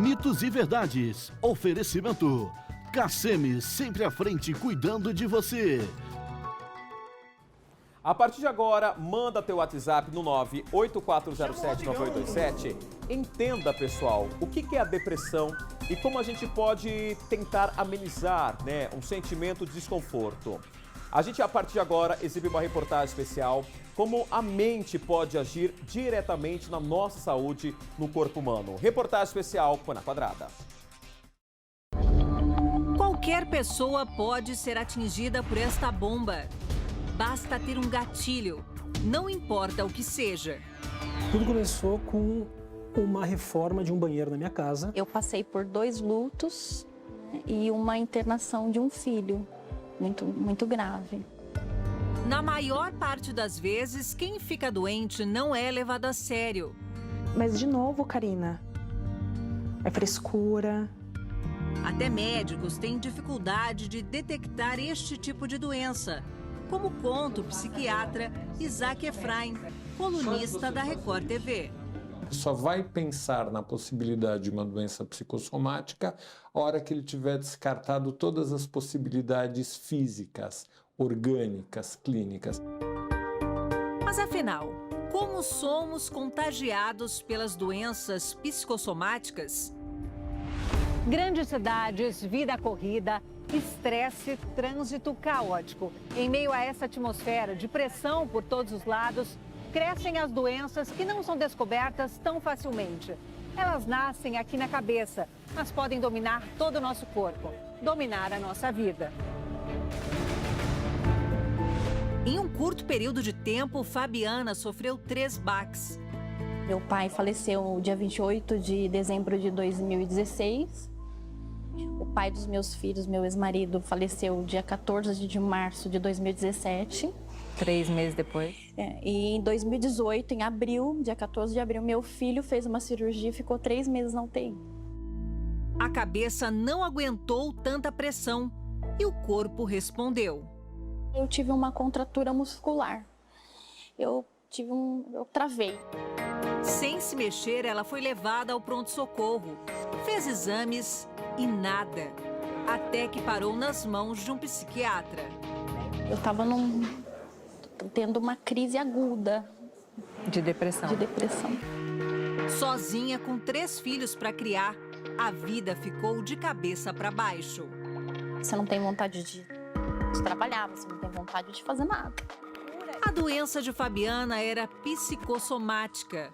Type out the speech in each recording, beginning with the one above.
Mitos e verdades. Oferecimento. Cassemi, sempre à frente, cuidando de você. A partir de agora, manda teu WhatsApp no 98407-9827. Entenda, pessoal, o que é a depressão e como a gente pode tentar amenizar, um sentimento de desconforto. A gente, a partir de agora, exibe uma reportagem especial como a mente pode agir diretamente na nossa saúde no corpo humano. Reportagem especial Põe na Quadrada. Qualquer pessoa pode ser atingida por esta bomba. Basta ter um gatilho, não importa o que seja. Tudo começou com uma reforma de um banheiro na minha casa. Eu passei por 2 lutos e uma internação de um filho, muito grave. Na maior parte das vezes, quem fica doente não é levado a sério. Mas de novo, Karina, é frescura. Até médicos têm dificuldade de detectar este tipo de doença, como conta o psiquiatra Isaac Efraim, colunista da Record TV. Só vai pensar na possibilidade de uma doença psicossomática a hora que ele tiver descartado todas as possibilidades físicas, orgânicas, clínicas. Mas afinal, como somos contagiados pelas doenças psicossomáticas? Grandes cidades, vida corrida, estresse, trânsito caótico. Em meio a essa atmosfera de pressão por todos os lados, crescem as doenças que não são descobertas tão facilmente. Elas nascem aqui na cabeça, mas podem dominar todo o nosso corpo, dominar a nossa vida. Em um curto período de tempo, Fabiana sofreu 3 baques. Meu pai faleceu dia 28 de dezembro de 2016. O pai dos meus filhos, meu ex-marido, faleceu dia 14 de março de 2017. 3 meses depois. E em 2018, em abril, dia 14 de abril, meu filho fez uma cirurgia e ficou 3 meses na UTI. A cabeça não aguentou tanta pressão e o corpo respondeu. Eu tive uma contratura muscular. Eu travei. Sem se mexer, ela foi levada ao pronto-socorro. Fez exames e nada. Até que parou nas mãos de um psiquiatra. Eu estava tendo uma crise aguda. De depressão. Sozinha, com 3 filhos para criar, a vida ficou de cabeça para baixo. Você não tem vontade de trabalhar, você não tem vontade de fazer nada. A doença de Fabiana era psicossomática.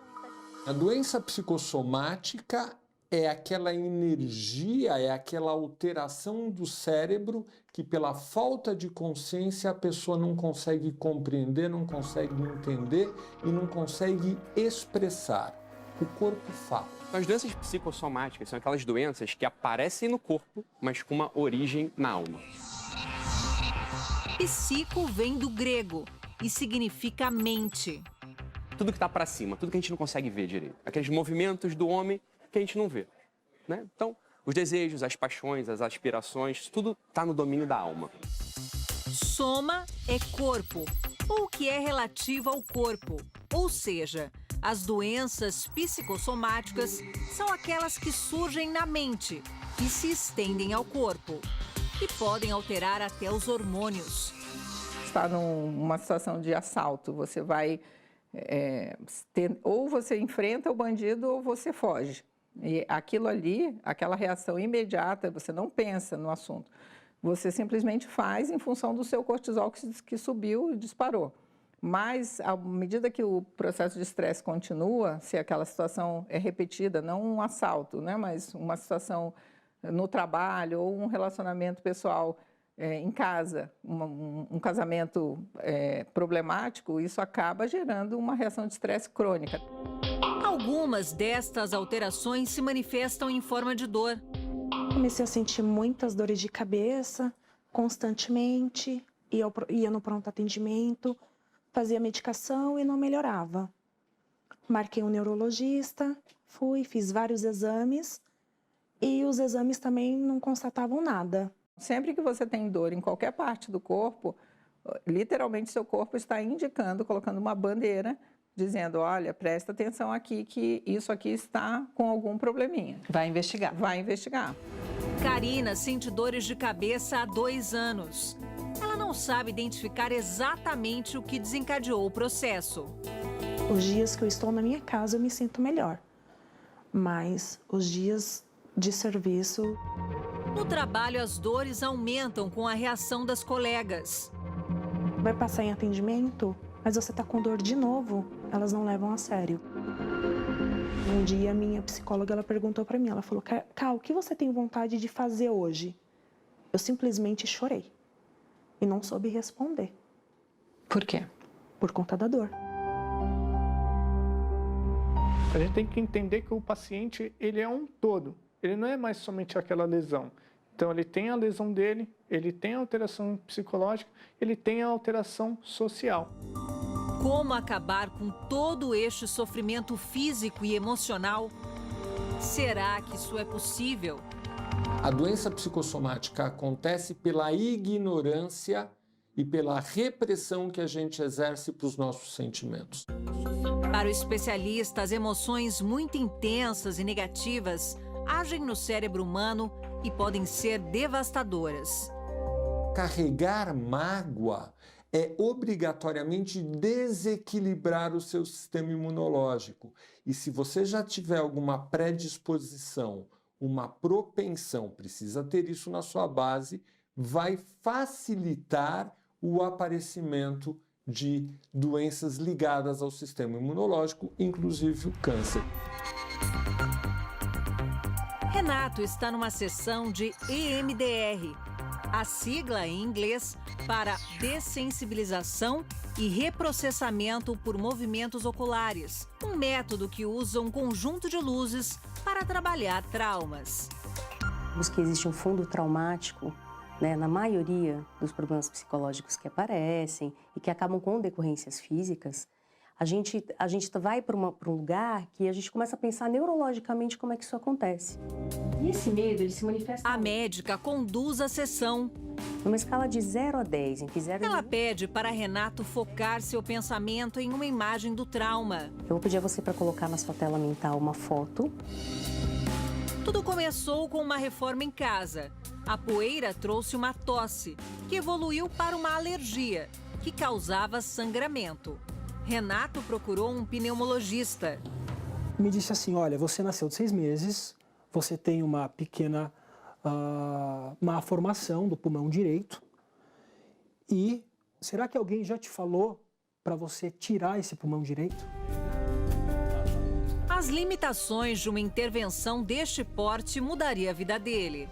A doença psicossomática é aquela energia, é aquela alteração do cérebro que, pela falta de consciência, a pessoa não consegue compreender, não consegue entender e não consegue expressar. O corpo fala. As doenças psicossomáticas são aquelas doenças que aparecem no corpo, mas com uma origem na alma. Psico vem do grego e significa mente. Tudo que está para cima, tudo que a gente não consegue ver direito. Aqueles movimentos do homem que a gente não vê. Então, os desejos, as paixões, as aspirações, tudo está no domínio da alma. Soma é corpo, ou o que é relativo ao corpo. Ou seja, as doenças psicossomáticas são aquelas que surgem na mente e se estendem ao corpo. E podem alterar até os hormônios. Está numa situação de assalto, você vai... ou você enfrenta o bandido ou você foge. E aquilo ali, aquela reação imediata, você não pensa no assunto. Você simplesmente faz em função do seu cortisol que subiu e disparou. Mas, à medida que o processo de estresse continua, se aquela situação é repetida, não um assalto, mas uma situação no trabalho ou um relacionamento pessoal em casa, um casamento problemático, isso acaba gerando uma reação de estresse crônica. Algumas destas alterações se manifestam em forma de dor. Comecei a sentir muitas dores de cabeça, constantemente, ia no pronto atendimento, fazia medicação e não melhorava. Marquei um neurologista, fiz vários exames e os exames também não constatavam nada. Sempre que você tem dor em qualquer parte do corpo, literalmente seu corpo está indicando, colocando uma bandeira dizendo, olha, presta atenção aqui que isso aqui está com algum probleminha. Vai investigar. Vai investigar. Karina sente dores de cabeça há 2 anos. Ela não sabe identificar exatamente o que desencadeou o processo. Os dias que eu estou na minha casa eu me sinto melhor, mas os dias de serviço... No trabalho, as dores aumentam com a reação das colegas. Vai passar em atendimento, mas você está com dor de novo. Elas não levam a sério. Um dia, a minha psicóloga ela perguntou para mim, ela falou, Ká, o que você tem vontade de fazer hoje? Eu simplesmente chorei e não soube responder. Por quê? Por conta da dor. A gente tem que entender que o paciente, ele é um todo. Ele não é mais somente aquela lesão. Então, ele tem a lesão dele, ele tem a alteração psicológica, ele tem a alteração social. Como acabar com todo este sofrimento físico e emocional? Será que isso é possível? A doença psicossomática acontece pela ignorância e pela repressão que a gente exerce para os nossos sentimentos. Para o especialista, as emoções muito intensas e negativas agem no cérebro humano e podem ser devastadoras. Carregar mágoa é obrigatoriamente desequilibrar o seu sistema imunológico. E se você já tiver alguma predisposição, uma propensão, precisa ter isso na sua base, vai facilitar o aparecimento de doenças ligadas ao sistema imunológico, inclusive o câncer. Renato está numa sessão de EMDR, a sigla em inglês para dessensibilização e reprocessamento por movimentos oculares, um método que usa um conjunto de luzes para trabalhar traumas. Vemos que existe um fundo traumático, né, na maioria dos problemas psicológicos que aparecem e que acabam com decorrências físicas. A gente vai para um lugar que a gente começa a pensar neurologicamente como é que isso acontece. E esse medo, ele se manifesta... A médica conduz a sessão. Numa escala de 0 a 10, em que 0 Ela pede para Renato focar seu pensamento em uma imagem do trauma. Eu vou pedir a você para colocar na sua tela mental uma foto. Tudo começou com uma reforma em casa. A poeira trouxe uma tosse, que evoluiu para uma alergia, que causava sangramento. Renato procurou um pneumologista. Me disse assim, olha, você nasceu de 6 meses, você tem uma pequena má formação do pulmão direito e será que alguém já te falou para você tirar esse pulmão direito? As limitações de uma intervenção deste porte mudaria a vida dele.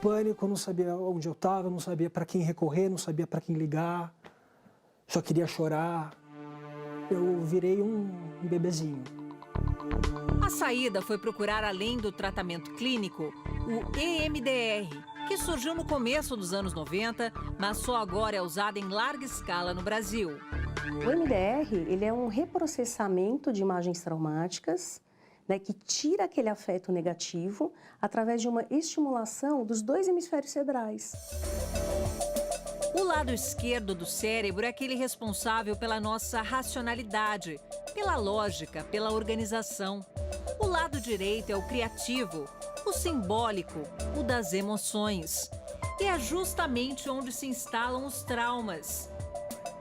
Pânico, não sabia onde eu estava, não sabia para quem recorrer, não sabia para quem ligar. Só queria chorar. Eu virei um bebezinho. A saída foi procurar, além do tratamento clínico, o EMDR, que surgiu no começo dos anos 90, mas só agora é usado em larga escala no Brasil. O EMDR, ele é um reprocessamento de imagens traumáticas, né, que tira aquele afeto negativo através de uma estimulação dos 2 hemisférios cerebrais. O lado esquerdo do cérebro é aquele responsável pela nossa racionalidade, pela lógica, pela organização. O lado direito é o criativo, o simbólico, o das emoções. E é justamente onde se instalam os traumas.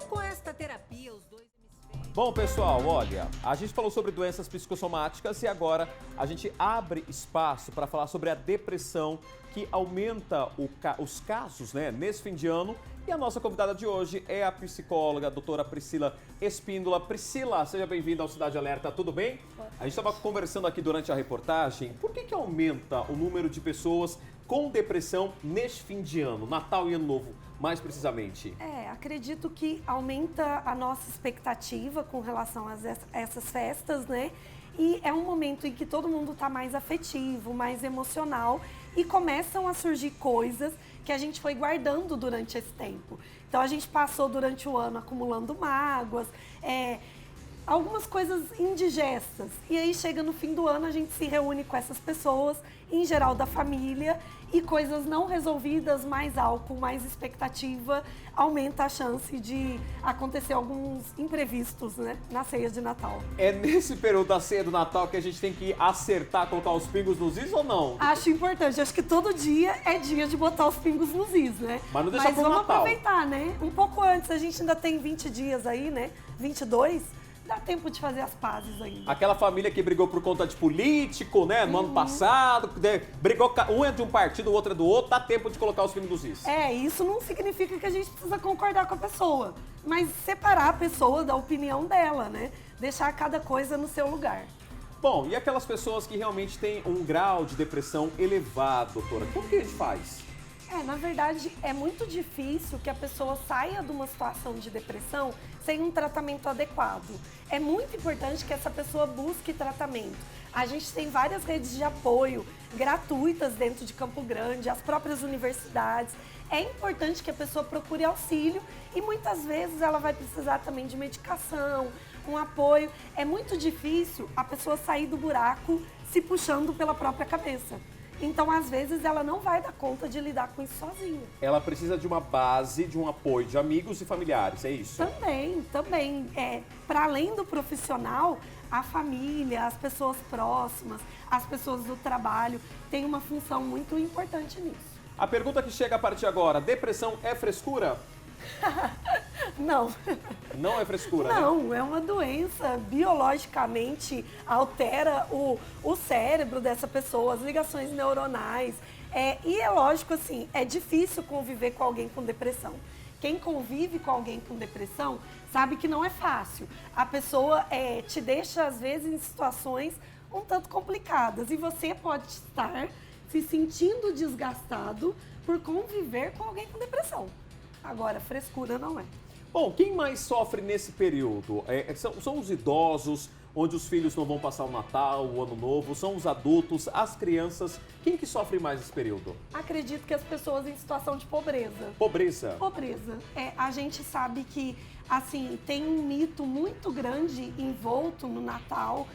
Com esta terapia, os 2 hemisférios... Bom, pessoal, olha, a gente falou sobre doenças psicossomáticas e agora a gente abre espaço para falar sobre a depressão, que aumenta os casos, né, nesse fim de ano. E a nossa convidada de hoje é a psicóloga, a doutora Priscila Espíndola. Priscila, seja bem-vinda ao Cidade Alerta, tudo bem? A gente estava conversando aqui durante a reportagem, por que aumenta o número de pessoas com depressão neste fim de ano, Natal e Ano Novo, mais precisamente? Acredito que aumenta a nossa expectativa com relação a essas festas, né? E é um momento em que todo mundo está mais afetivo, mais emocional e começam a surgir coisas que a gente foi guardando durante esse tempo. Então a gente passou durante o ano acumulando mágoas, algumas coisas indigestas. E aí chega no fim do ano, a gente se reúne com essas pessoas, em geral da família, e coisas não resolvidas, mais álcool, mais expectativa, aumenta a chance de acontecer alguns imprevistos, né, na ceia de Natal. É nesse período da ceia do Natal que a gente tem que acertar, colocar os pingos nos is ou não? Acho importante, acho que todo dia é dia de botar os pingos nos is, né? Mas não deixa pro vamos Natal. Aproveitar, né? Um pouco antes, a gente ainda tem 20 dias aí, né? 22, dá tempo de fazer as pazes ainda. Aquela família que brigou por conta de político, né, no ano passado, brigou, um é de um partido, o outro é do outro, dá tempo de colocar os pingos nos is. Isso não significa que a gente precisa concordar com a pessoa, mas separar a pessoa da opinião dela, né? Deixar cada coisa no seu lugar. Bom, e aquelas pessoas que realmente têm um grau de depressão elevado, doutora, como que a gente faz? Na verdade, é muito difícil que a pessoa saia de uma situação de depressão sem um tratamento adequado. É muito importante que essa pessoa busque tratamento. A gente tem várias redes de apoio gratuitas dentro de Campo Grande, as próprias universidades. É importante que a pessoa procure auxílio e muitas vezes ela vai precisar também de medicação, um apoio. É muito difícil a pessoa sair do buraco se puxando pela própria cabeça. Então, às vezes, ela não vai dar conta de lidar com isso sozinha. Ela precisa de uma base, de um apoio de amigos e familiares, é isso? Também. Para além do profissional, a família, as pessoas próximas, as pessoas do trabalho têm uma função muito importante nisso. A pergunta que chega a partir de agora, depressão é frescura? Não. Não é frescura, Não, né? É uma doença, biologicamente altera o cérebro dessa pessoa, as ligações neuronais. E é lógico, assim, é difícil conviver com alguém com depressão. Quem convive com alguém com depressão sabe que não é fácil. A pessoa te deixa, às vezes, em situações um tanto complicadas. E você pode estar se sentindo desgastado por conviver com alguém com depressão. Agora, frescura não é. Bom, quem mais sofre nesse período? São os idosos, onde os filhos não vão passar o Natal, o Ano Novo, são os adultos, as crianças. Quem que sofre mais nesse período? Acredito que as pessoas em situação de pobreza. Pobreza? Pobreza. A gente sabe que, assim, tem um mito muito grande envolto no Natal,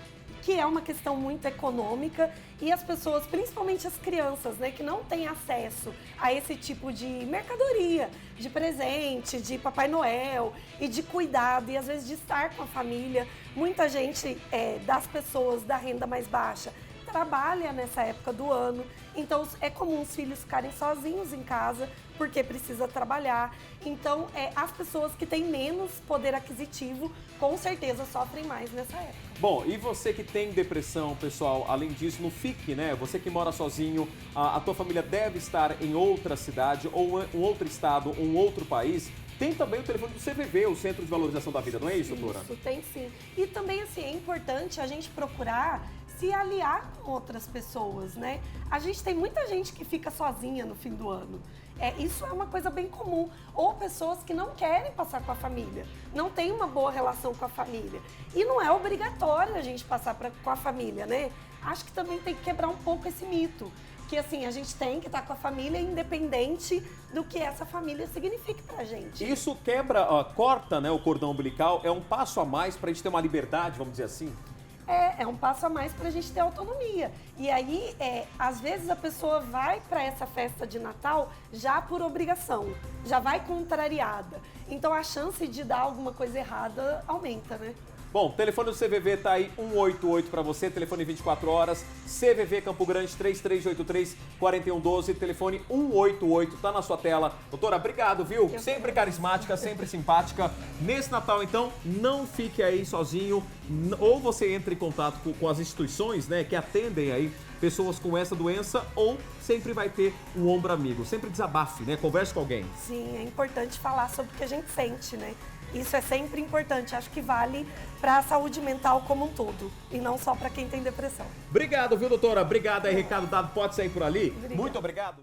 que é uma questão muito econômica, e as pessoas, principalmente as crianças, né, que não têm acesso a esse tipo de mercadoria, de presente, de Papai Noel e de cuidado, e às vezes de estar com a família. Muita gente das pessoas da renda mais baixa trabalha nessa época do ano, então é comum os filhos ficarem sozinhos em casa porque precisa trabalhar. Então, as pessoas que têm menos poder aquisitivo, com certeza sofrem mais nessa época. Bom, e você que tem depressão, pessoal, além disso, não fique, né? Você que mora sozinho, a tua família deve estar em outra cidade, ou um outro estado, um outro país. Tem também o telefone do CVV, o Centro de Valorização da Vida, não é isso, doutora? Isso, tem sim. E também, assim, é importante a gente procurar se aliar com outras pessoas, né? A gente tem muita gente que fica sozinha no fim do ano. Isso é uma coisa bem comum. Ou pessoas que não querem passar com a família, não tem uma boa relação com a família. E não é obrigatório a gente passar com a família, né? Acho que também tem que quebrar um pouco esse mito. Que assim, a gente tem que estar com a família independente do que essa família signifique pra gente. Isso quebra, corta, né, o cordão umbilical, é um passo a mais pra gente ter uma liberdade, vamos dizer assim? É um passo a mais pra gente ter autonomia. E aí, às vezes a pessoa vai pra essa festa de Natal já por obrigação, já vai contrariada. Então a chance de dar alguma coisa errada aumenta, né? Bom, o telefone do CVV tá aí, 188 para você, telefone 24 horas, CVV Campo Grande, 3383-4112, telefone 188, tá na sua tela. Doutora, obrigado, viu? Sempre carismática, sempre simpática. Nesse Natal, então, não fique aí sozinho, ou você entre em contato com as instituições, né, que atendem aí pessoas com essa doença, ou sempre vai ter um ombro amigo. Sempre desabafe, né? Converse com alguém. Sim, é importante falar sobre o que a gente sente, né? Isso é sempre importante, acho que vale para a saúde mental como um todo, e não só para quem tem depressão. Obrigado, viu, doutora? Obrigado aí, recado dado, pode sair por ali. Obrigada. Muito obrigado.